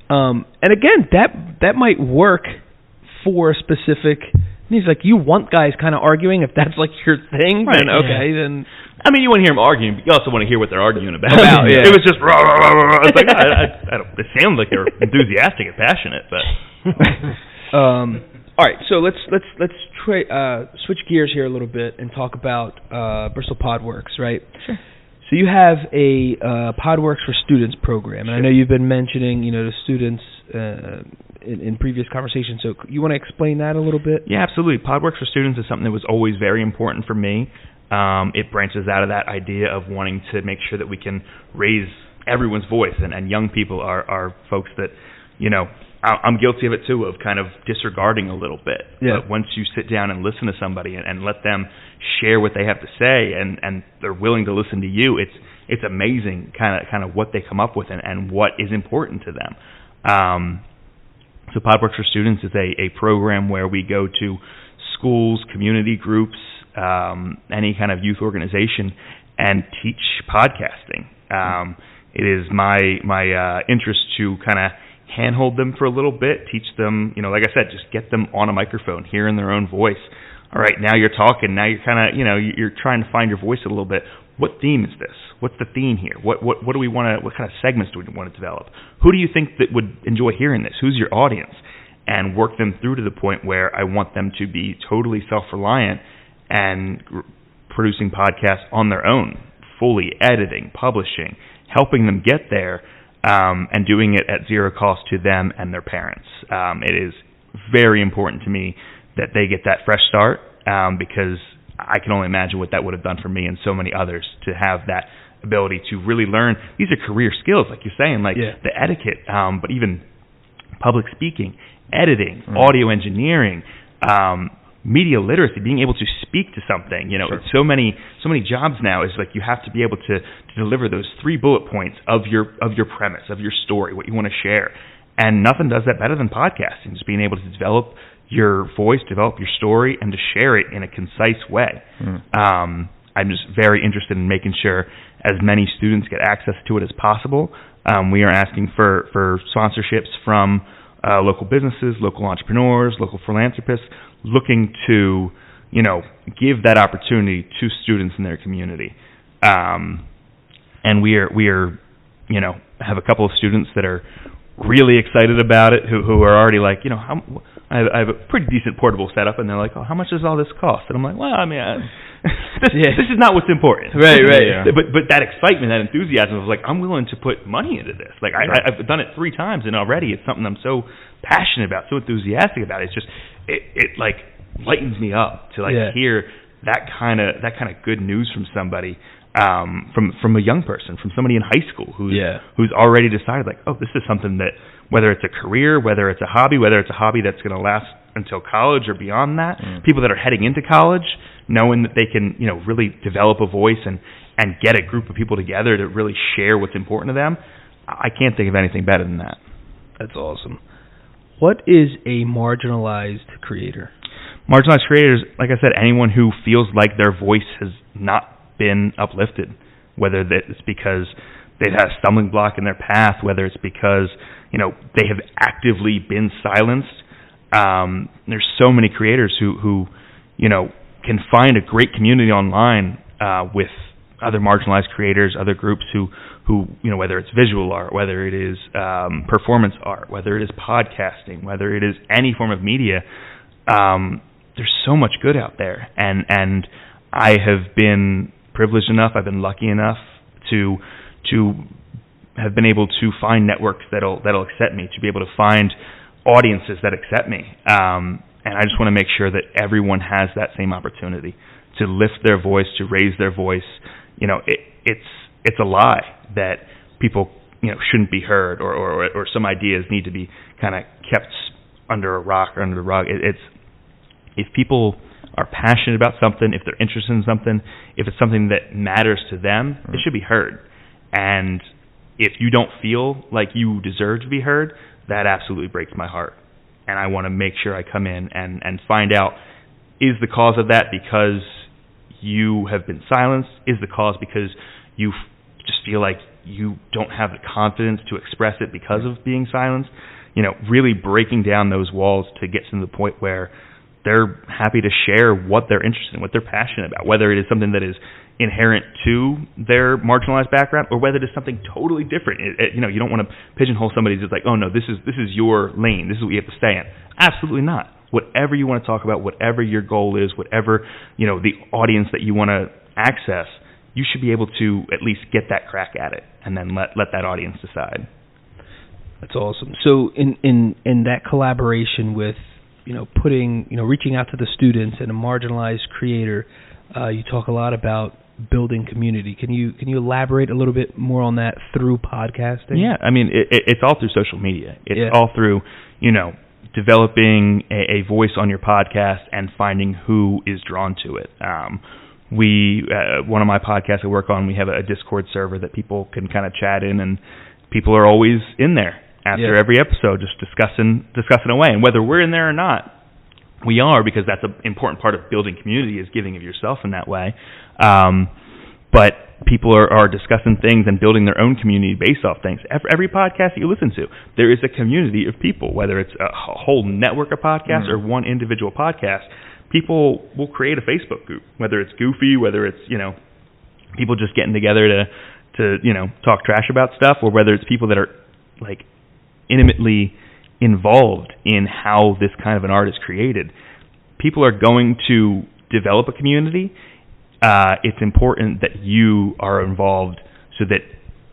And again, that might work for a specific. He's like, you want guys kind of arguing. If that's like your thing, right, then okay, then. I mean, you want to hear them arguing, but you also want to hear what they're arguing about. Yeah. It was just rah, rah, rah, rah. It's like, I don't. They sound like they're enthusiastic and passionate, but. All right, so let's switch gears here a little bit and talk about Bristol PodWorks, right? Sure. So you have a PodWorks for Students program, and I know you've been mentioning, the students in previous conversations. So you want to explain that a little bit? Yeah, absolutely. PodWorks for Students is something that was always very important for me. It branches out of that idea of wanting to make sure that we can raise everyone's voice, and young people are folks that, I'm guilty of it too, of kind of disregarding a little bit. Yeah. But once you sit down and listen to somebody and let them share what they have to say, and they're willing to listen to you, it's amazing kind of what they come up with and what is important to them. So PodWorks for Students is a program where we go to schools, community groups, any kind of youth organization, and teach podcasting. It is my interest to kind of handhold them for a little bit, teach them, like I said, just get them on a microphone, hearing their own voice. All right, now you're talking. Now you're kind of, you're trying to find your voice a little bit. What theme is this? What's the theme here? What do we want to? What kind of segments do we want to develop? Who do you think that would enjoy hearing this? Who's your audience? And work them through to the point where I want them to be totally self-reliant and producing podcasts on their own, fully editing, publishing, helping them get there, and doing it at zero cost to them and their parents. It is very important to me that they get that fresh start, because I can only imagine what that would have done for me and so many others, to have that ability to really learn. These are career skills, like you're saying, the etiquette, but even public speaking, editing, audio engineering, media literacy, being able to speak to something. Sure. So many jobs now is like you have to be able to deliver those 3 bullet points of your premise, of your story, what you want to share. And nothing does that better than podcasting, just being able to develop your voice, develop your story, and to share it in a concise way. I'm just very interested in making sure as many students get access to it as possible. We are asking for sponsorships from local businesses, local entrepreneurs, local philanthropists, looking to, give that opportunity to students in their community. And we are, have a couple of students that are really excited about it, who are already like, I have a pretty decent portable setup, and they're like, oh, how much does all this cost? And I'm like, well, I mean, this is not what's important. Right. Yeah. But that excitement, that enthusiasm of like, I'm willing to put money into this. Like I've done it 3 times, and already it's something I'm so passionate about, so enthusiastic about. It's just it like lightens me up to like hear that kind of good news from somebody, from a young person, from somebody in high school who's already decided like, oh, this is something that, whether it's a career, whether it's a hobby that's going to last until college or beyond that. People that are heading into college, knowing that they can, really develop a voice and get a group of people together to really share what's important to them. I can't think of anything better than that. That's awesome. What is a marginalized creator? Marginalized creators, like I said, anyone who feels like their voice has not been uplifted, whether it's because they've had a stumbling block in their path, whether it's because they have actively been silenced. There's so many creators who can find a great community online with other marginalized creators, other groups who whether it's visual art, whether it is performance art, whether it is podcasting, whether it is any form of media. There's so much good out there, and I have been privileged enough, I've been lucky enough to have been able to find networks that'll accept me, to be able to find audiences that accept me, and I just want to make sure that everyone has that same opportunity to lift their voice, to raise their voice. It's a lie that people shouldn't be heard, or some ideas need to be kind of kept under a rock or under the rug. It's if people are passionate about something, if they're interested in something, if it's something that matters to them, it should be heard. And if you don't feel like you deserve to be heard, that absolutely breaks my heart. And I want to make sure I come in and find out, is the cause of that because you have been silenced? Is the cause because you just feel like you don't have the confidence to express it because of being silenced? Really breaking down those walls to get to the point where they're happy to share what they're interested in, what they're passionate about, whether it is something that is inherent to their marginalized background or whether it is something totally different. You don't want to pigeonhole somebody who's like, oh no, this is your lane, this is what you have to stay in. Absolutely not. Whatever you want to talk about, whatever your goal is, whatever the audience that you want to access, you should be able to at least get that crack at it, and then let that audience decide. That's awesome. So in that collaboration with reaching out to the students and a marginalized creator, you talk a lot about building community. Can you elaborate a little bit more on that through podcasting? Yeah, I mean it's all through social media. It's all through developing a voice on your podcast and finding who is drawn to it. One of my podcasts I work on, we have a Discord server that people can kind of chat in, and people are always in there after every episode, just discussing away. And whether we're in there or not, we are, because that's an important part of building community, is giving of yourself in that way. But people are discussing things and building their own community based off things. Every podcast that you listen to, there is a community of people, whether it's a whole network of podcasts or one individual podcast. People will create a Facebook group, whether it's goofy, whether it's people just getting together to talk trash about stuff, or whether it's people that are like intimately involved in how this kind of an art is created. People are going to develop a community. It's important that you are involved, so that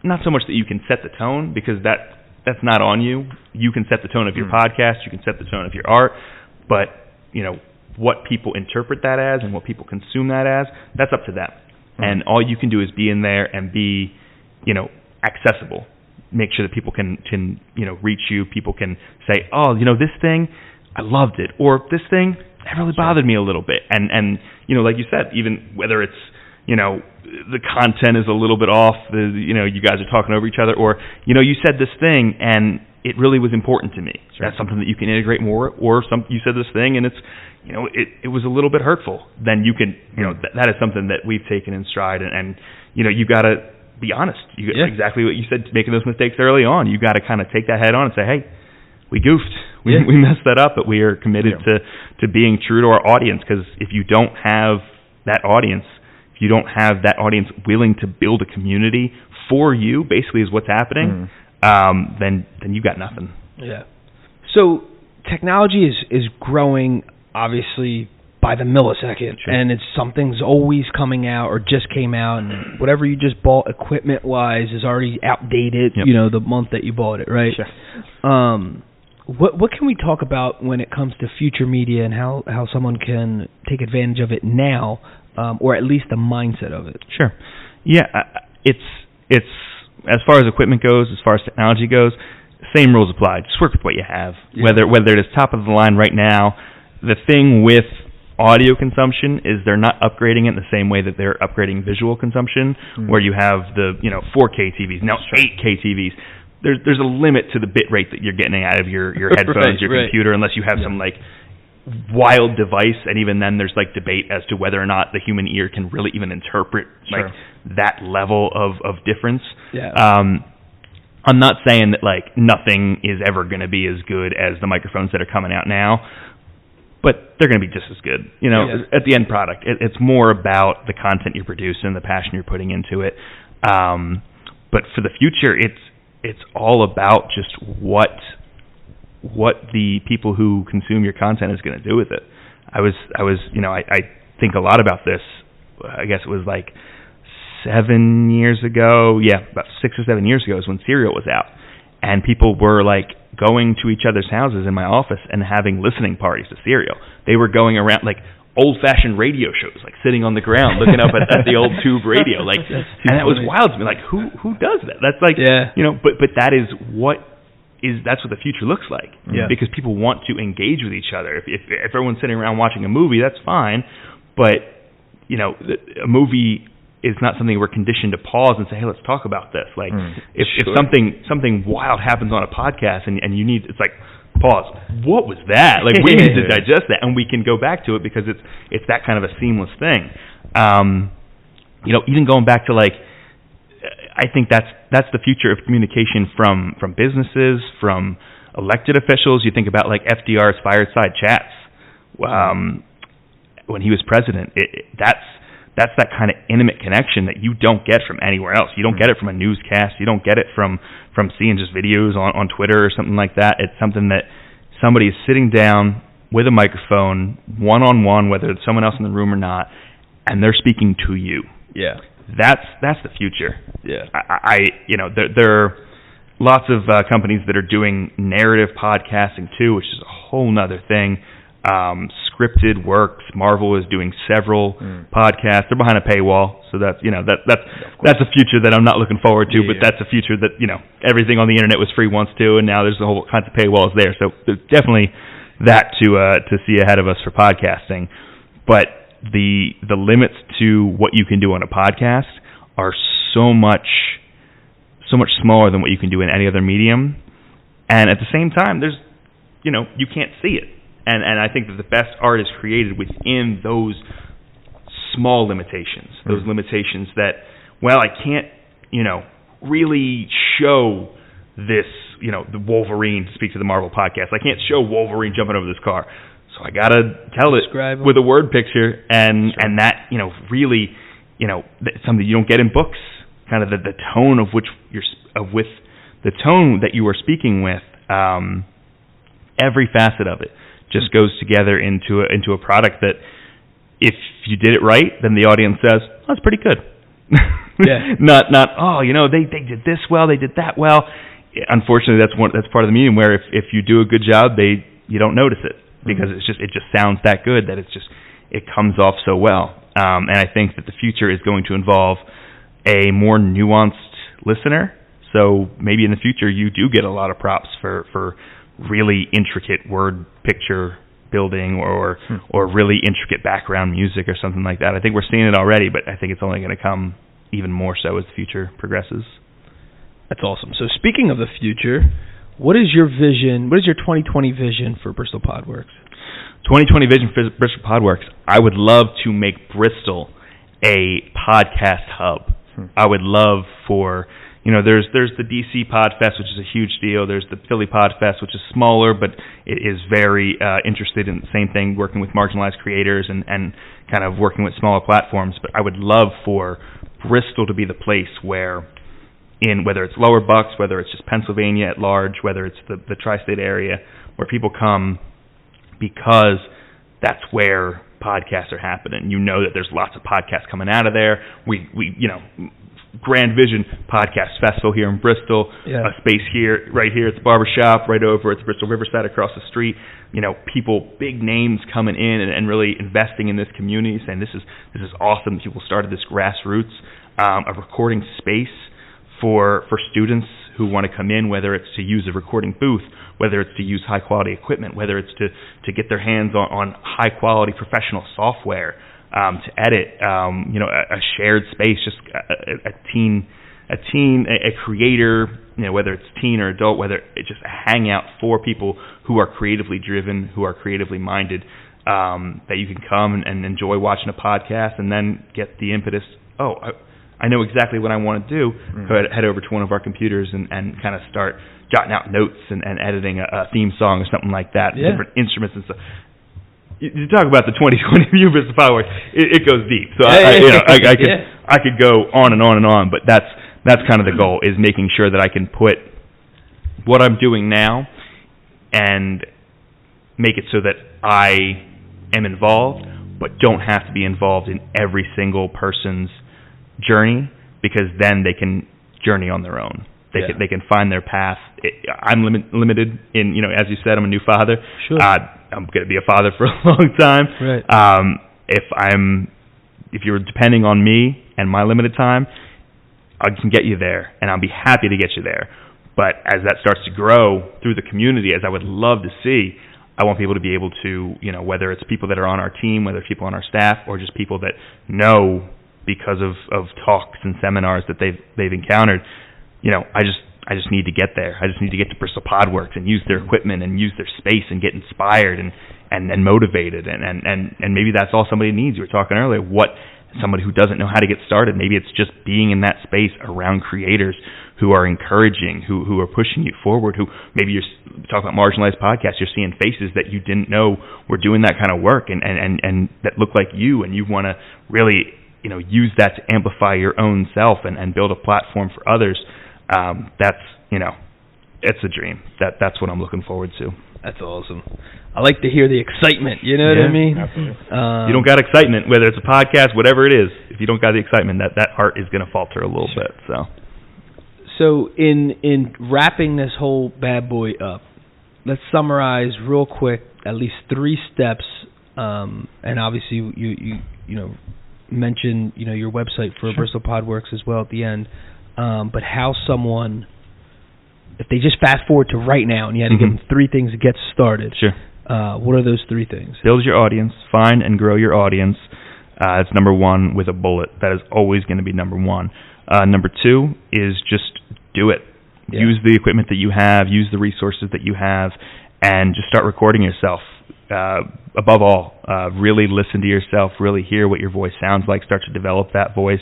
not so much that you can set the tone, because that's not on you. You can set the tone of your podcast, you can set the tone of your art, but what people interpret that as and what people consume that as, that's up to them. And all you can do is be in there and be accessible. Make sure that people can reach you. People can say, oh, this thing, I loved it, or this thing, that really bothered me a little bit. And like you said, even whether it's the content is a little bit off, you guys are talking over each other, or you said this thing and it really was important to me. Sure. That's something that you can integrate more. Or you said this thing and it's it was a little bit hurtful. Then you can that is something that we've taken in stride, and you got to be honest. Exactly what you said, making those mistakes early on. You got to kind of take that head on and say, hey, we goofed. We messed that up, but we are committed to being true to our audience, because if you don't have that audience, if you don't have that audience willing to build a community for you, basically is what's happening, then you got nothing. Yeah. So technology is growing, obviously, by by the millisecond, and something's always coming out or just came out, and whatever you just bought equipment-wise is already outdated, the month that you bought it, right? Sure. What can we talk about when it comes to future media and how someone can take advantage of it now, or at least the mindset of it? Sure. Yeah, it's as far as equipment goes, as far as technology goes, same rules apply. Just work with what you have. Yeah. Whether it is top of the line right now, the thing with audio consumption is they're not upgrading it in the same way that they're upgrading visual consumption, where you have the 4K TVs, now 8K TVs. There's a limit to the bit rate that you're getting out of your headphones, your computer, unless you have some wild device, and even then there's debate as to whether or not the human ear can really even interpret that level of difference. Yeah. I'm not saying that nothing is ever going to be as good as the microphones that are coming out now, but they're going to be just as good. At the end product, it's more about the content you're producing, the passion you're putting into it. But for the future, it's all about just what the people who consume your content is going to do with it. I think a lot about this. I guess it was 7 years ago. Yeah, about 6 or 7 years ago is when Serial was out, and people were going to each other's houses in my office and having listening parties to Serial. They were going around old-fashioned radio shows, sitting on the ground looking up at the old tube radio, and that was wild to me. Who does that? That's but that is that's what the future looks like. Yeah. Because people want to engage with each other. If everyone's sitting around watching a movie, that's fine, but a movie is not something we're conditioned to pause and say, hey, let's talk about this. If something wild happens on a podcast and you need, it's pause. What was that? We need to digest that, and we can go back to it because it's that kind of a seamless thing. Even going back to I think that's the future of communication from businesses, from elected officials. You think about FDR's fireside chats when he was president. That's that kind of intimate connection that you don't get from anywhere else. You don't get it from a newscast. You don't get it from seeing just videos on Twitter or something like that. It's something that somebody is sitting down with a microphone, one-on-one, whether it's someone else in the room or not, and they're speaking to you. Yeah. That's the future. Yeah. There are lots of companies that are doing narrative podcasting too, which is a whole nother thing. Scripted works. Marvel is doing several podcasts. They're behind a paywall, so that's that's a future that I'm not looking forward to. But that's a future that everything on the internet was free once too, and now there's a whole kinds of paywalls there. So there's definitely that to see ahead of us for podcasting. But the limits to what you can do on a podcast are so much smaller than what you can do in any other medium, and at the same time, there's you can't see it. And I think that the best art is created within those small limitations, those limitations that, I can't, really show this, the Wolverine, to speak to the Marvel podcast. I can't show Wolverine jumping over this car. So I got to tell it with a word picture, and that, really, it's something you don't get in books, kind of the tone of with the tone that you are speaking with, every facet of it just goes together into a product that, if you did it right, then the audience says, "Oh, that's pretty good." Yeah. not they did this well, they did that well. Unfortunately, that's part of the medium where if you do a good job, you don't notice it because it just sounds that good that it comes off so well. And I think that the future is going to involve a more nuanced listener. So maybe in the future you do get a lot of props for really intricate word picture building or really intricate background music or something like that. I think we're seeing it already, but I think it's only going to come even more so as the future progresses. That's awesome. So speaking of the future, what is your vision? What is your 2020 vision for Bristol Podworks? 2020 vision for Bristol Podworks. I would love to make Bristol a podcast hub. I would love for there's the DC Podfest, which is a huge deal. There's the Philly Podfest, which is smaller, but it is very interested in the same thing, working with marginalized creators and kind of working with smaller platforms. But I would love for Bristol to be the place where, whether it's Lower Bucks, whether it's just Pennsylvania at large, whether it's the tri-state area, where people come because that's where podcasts are happening. You know that there's lots of podcasts coming out of there. We Grand Vision Podcast Festival here in Bristol, a space here, right here at the barbershop, right over at the Bristol Riverside across the street. People, big names coming in and really investing in this community, saying this is awesome. People started this grassroots, a recording space for students who want to come in, whether it's to use a recording booth, whether it's to use high quality equipment, whether it's to get their hands on high quality professional software. To edit, a shared space, just a creator, whether it's teen or adult, whether it's just a hangout for people who are creatively driven, who are creatively minded, that you can come and enjoy watching a podcast and then get the impetus. Oh, I know exactly what I want to do. Head over to one of our computers and kind of start jotting out notes and editing a theme song or something like that, different instruments and stuff. You talk about the 2020 view versus fireworks. It goes deep. So I could go on and on and on, but that's kind of the goal, is making sure that I can put what I'm doing now and make it so that I am involved, but don't have to be involved in every single person's journey, because then they can journey on their own. They can find their path. I'm limited in, as you said, I'm a new father. Sure. I'm going to be a father for a long time. Right. If you're depending on me and my limited time, I can get you there, and I'll be happy to get you there. But as that starts to grow through the community, as I would love to see, I want people to be able to, whether it's people that are on our team, whether it's people on our staff, or just people that know because of talks and seminars that they've encountered. I just need to get there. I just need to get to Bristol Podworks and use their equipment and use their space and get inspired and motivated. And maybe that's all somebody needs. You were talking earlier, somebody who doesn't know how to get started. Maybe it's just being in that space around creators who are encouraging, who are pushing you forward, who maybe you're talking about marginalized podcasts, you're seeing faces that you didn't know were doing that kind of work and that look like you, and you want to really use that to amplify your own self and build a platform for others. It's a dream. That's what I'm looking forward to. That's awesome. I like to hear the excitement. You know what I mean? Absolutely. You don't got excitement, whether it's a podcast, whatever it is. If you don't got the excitement, that heart is going to falter a little bit. So in wrapping this whole bad boy up, let's summarize real quick at least 3 steps. And obviously you mentioned your website for Bristol Podworks as well at the end. But how someone, if they just fast forward to right now and you had to give them 3 things to get started, what are those 3 things? Build your audience, find and grow your audience. It's number 1 with a bullet. That is always going to be number 1. Number 2 is just do it. Yeah. Use the equipment that you have, use the resources that you have, and just start recording yourself. Above all, really listen to yourself, really hear what your voice sounds like, start to develop that voice.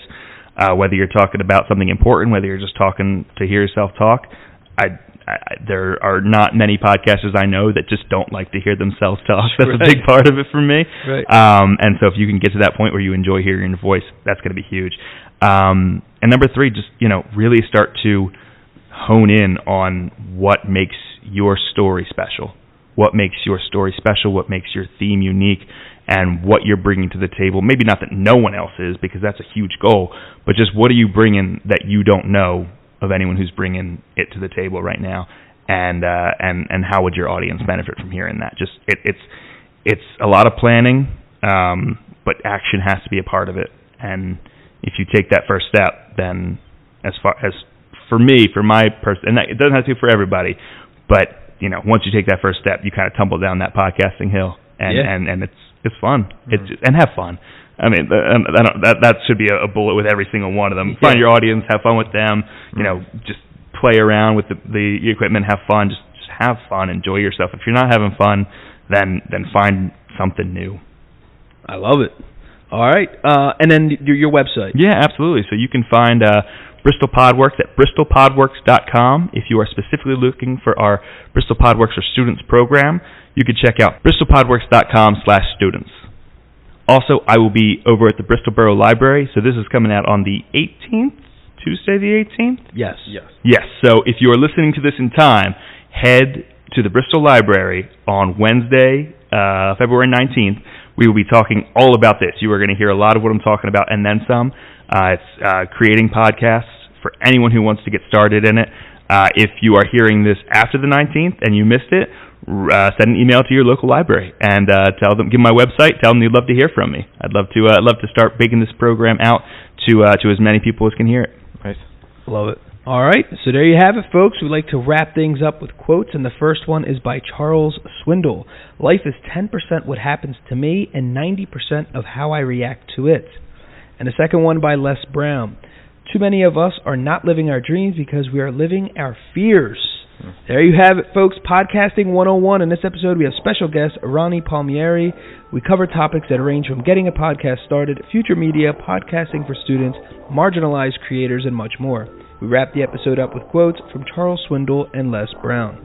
Whether you're talking about something important, whether you're just talking to hear yourself talk, there are not many podcasters I know that just don't like to hear themselves talk. That's a big part of it for me. Right. And so if you can get to that point where you enjoy hearing your voice, that's going to be huge. And number 3, just really start to hone in on what makes your story special. What makes your story special? What makes your theme unique? And what you're bringing to the table. Maybe not that no one else is, because that's a huge goal, but just what are you bringing that you don't know of anyone who's bringing it to the table right now? And how would your audience benefit from hearing that? Just it's a lot of planning, but action has to be a part of it. And if you take that first step, then as for me, for my person, and it doesn't have to be for everybody, but once you take that first step, you kind of tumble down that podcasting hill, and it's fun. And have fun. I mean, that should be a bullet with every single one of them. Find your audience, have fun with them. Just play around with the equipment, have fun. Just have fun, enjoy yourself. If you're not having fun, then find something new. I love it. All right, and then your website. Yeah, absolutely. So you can find Bristol Podworks at bristolpodworks.com. If you are specifically looking for our Bristol Podworks for Students program, you can check out bristolpodworks.com/students. Also, I will be over at the Bristol Borough Library, so this is coming out on the 18th, Tuesday the 18th? Yes. So if you are listening to this in time, head to the Bristol Library on Wednesday, February 19th, we will be talking all about this. You are going to hear a lot of what I'm talking about and then some. It's creating podcasts for anyone who wants to get started in it. If you are hearing this after the 19th and you missed it, send an email to your local library and tell them, give them my website, tell them you'd love to hear from me. I'd love to start baking this program out to as many people as can hear it. Nice. Love it. All right, so there you have it, folks. We like to wrap things up with quotes, and the first one is by Charles Swindoll. Life is 10% what happens to me and 90% of how I react to it. And the second one by Les Brown. Too many of us are not living our dreams because we are living our fears. There you have it, folks. Podcasting 101. In this episode, we have special guest Ronnie Palmieri. We cover topics that range from getting a podcast started, future media, podcasting for students, marginalized creators, and much more. We wrap the episode up with quotes from Charles Swindoll and Les Brown.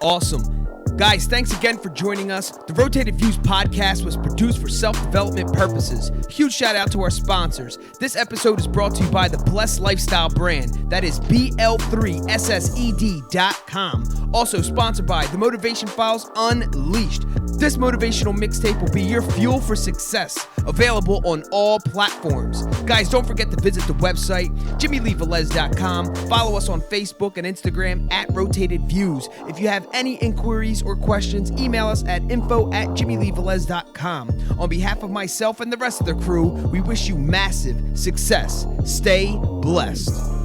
Awesome. Guys, thanks again for joining us. The Rotated Views podcast was produced for self-development purposes. Huge shout out to our sponsors. This episode is brought to you by the Blessed Lifestyle brand. That is BL3SSED.com. Also sponsored by The Motivation Files Unleashed. This motivational mixtape will be your fuel for success. Available on all platforms. Guys, don't forget to visit the website, JimmyleeVelez.com. Follow us on Facebook and Instagram at Rotated Views. If you have any inquiries or questions, email us at info@JimmyleeVelez.com. On behalf of myself and the rest of the crew, we wish you massive success. Stay blessed.